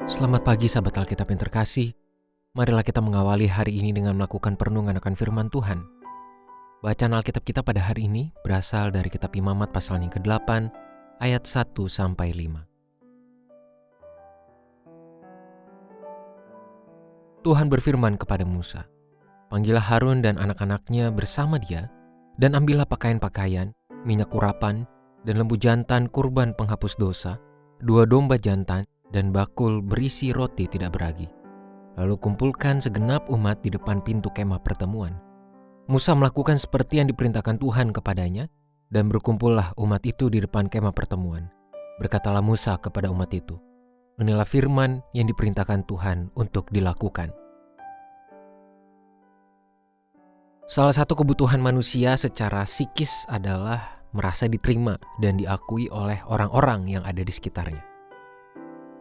Selamat pagi sahabat Alkitab yang terkasih. Marilah kita mengawali hari ini dengan melakukan perenungan akan firman Tuhan. Bacaan Alkitab kita pada hari ini berasal dari kitab Imamat pasal yang ke-8 ayat 1-5. Tuhan berfirman kepada Musa, "Panggillah Harun dan anak-anaknya bersama dia, dan ambillah pakaian-pakaian, minyak urapan, dan lembu jantan kurban penghapus dosa, 2 domba jantan, dan bakul berisi roti tidak beragi. Lalu kumpulkan segenap umat di depan pintu kemah pertemuan." Musa melakukan seperti yang diperintahkan Tuhan kepadanya, dan berkumpullah umat itu di depan kemah pertemuan. Berkatalah Musa kepada umat itu, "Inilah firman yang diperintahkan Tuhan untuk dilakukan." Salah satu kebutuhan manusia secara psikis adalah merasa diterima dan diakui oleh orang-orang yang ada di sekitarnya.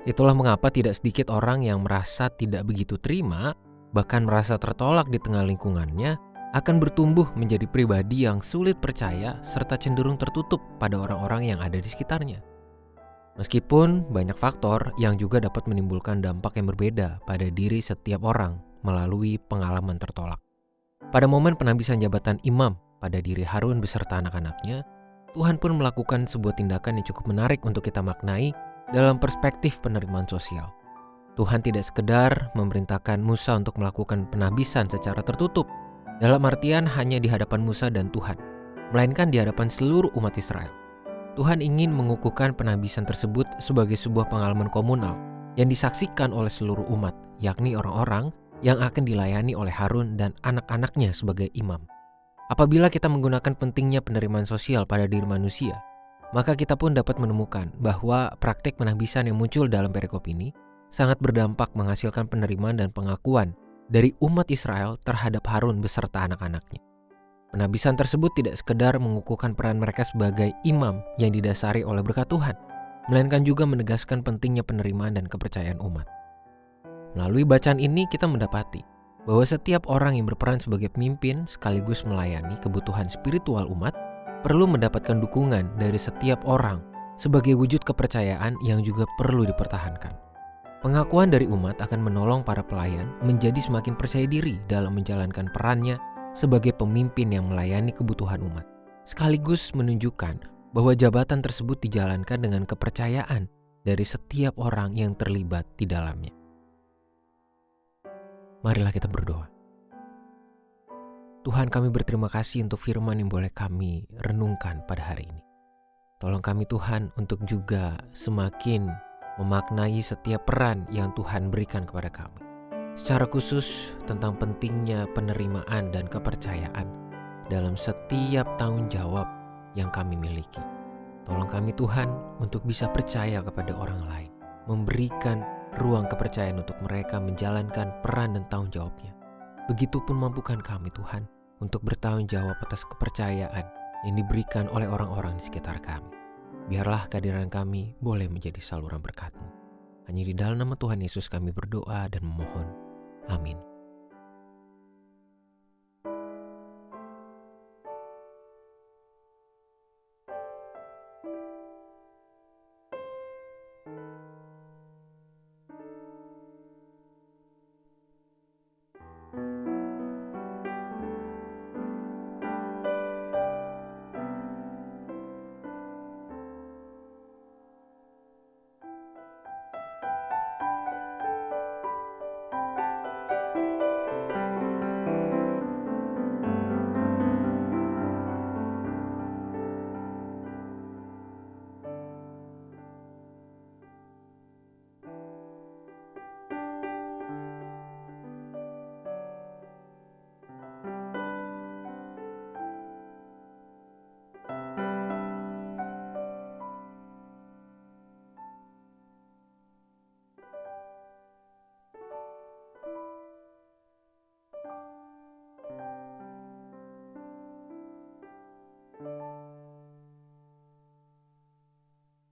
Itulah mengapa tidak sedikit orang yang merasa tidak begitu terima, bahkan merasa tertolak di tengah lingkungannya, akan bertumbuh menjadi pribadi yang sulit percaya serta cenderung tertutup pada orang-orang yang ada di sekitarnya. Meskipun banyak faktor yang juga dapat menimbulkan dampak yang berbeda pada diri setiap orang melalui pengalaman tertolak. Pada momen penambisan jabatan imam pada diri Harun beserta anak-anaknya, Tuhan pun melakukan sebuah tindakan yang cukup menarik untuk kita maknai dalam perspektif penerimaan sosial. Tuhan tidak sekedar memerintahkan Musa untuk melakukan penambisan secara tertutup, dalam artian hanya di hadapan Musa dan Tuhan, melainkan di hadapan seluruh umat Israel. Tuhan ingin mengukuhkan penambisan tersebut sebagai sebuah pengalaman komunal yang disaksikan oleh seluruh umat, yakni orang-orang yang akan dilayani oleh Harun dan anak-anaknya sebagai imam. Apabila kita menggunakan pentingnya penerimaan sosial pada diri manusia, maka kita pun dapat menemukan bahwa praktik penambisan yang muncul dalam perikop ini sangat berdampak menghasilkan penerimaan dan pengakuan dari umat Israel terhadap Harun beserta anak-anaknya. Penambisan tersebut tidak sekedar mengukuhkan peran mereka sebagai imam yang didasari oleh berkat Tuhan, melainkan juga menegaskan pentingnya penerimaan dan kepercayaan umat. Melalui bacaan ini kita mendapati bahwa setiap orang yang berperan sebagai pemimpin sekaligus melayani kebutuhan spiritual umat perlu mendapatkan dukungan dari setiap orang sebagai wujud kepercayaan yang juga perlu dipertahankan. Pengakuan dari umat akan menolong para pelayan menjadi semakin percaya diri dalam menjalankan perannya sebagai pemimpin yang melayani kebutuhan umat, sekaligus menunjukkan bahwa jabatan tersebut dijalankan dengan kepercayaan dari setiap orang yang terlibat di dalamnya. Marilah kita berdoa. Tuhan, kami berterima kasih untuk firman yang boleh kami renungkan pada hari ini. Tolong kami Tuhan untuk juga semakin memaknai setiap peran yang Tuhan berikan kepada kami. Secara khusus tentang pentingnya penerimaan dan kepercayaan dalam setiap tanggung jawab yang kami miliki. Tolong kami Tuhan untuk bisa percaya kepada orang lain, memberikan ruang kepercayaan untuk mereka menjalankan peran dan tanggung jawabnya. Begitupun mampukan kami Tuhan untuk bertanggung jawab atas kepercayaan yang diberikan oleh orang-orang di sekitar kami. Biarlah kehadiran kami boleh menjadi saluran berkat-Mu. Hanya di dalam nama Tuhan Yesus kami berdoa dan memohon. Amin.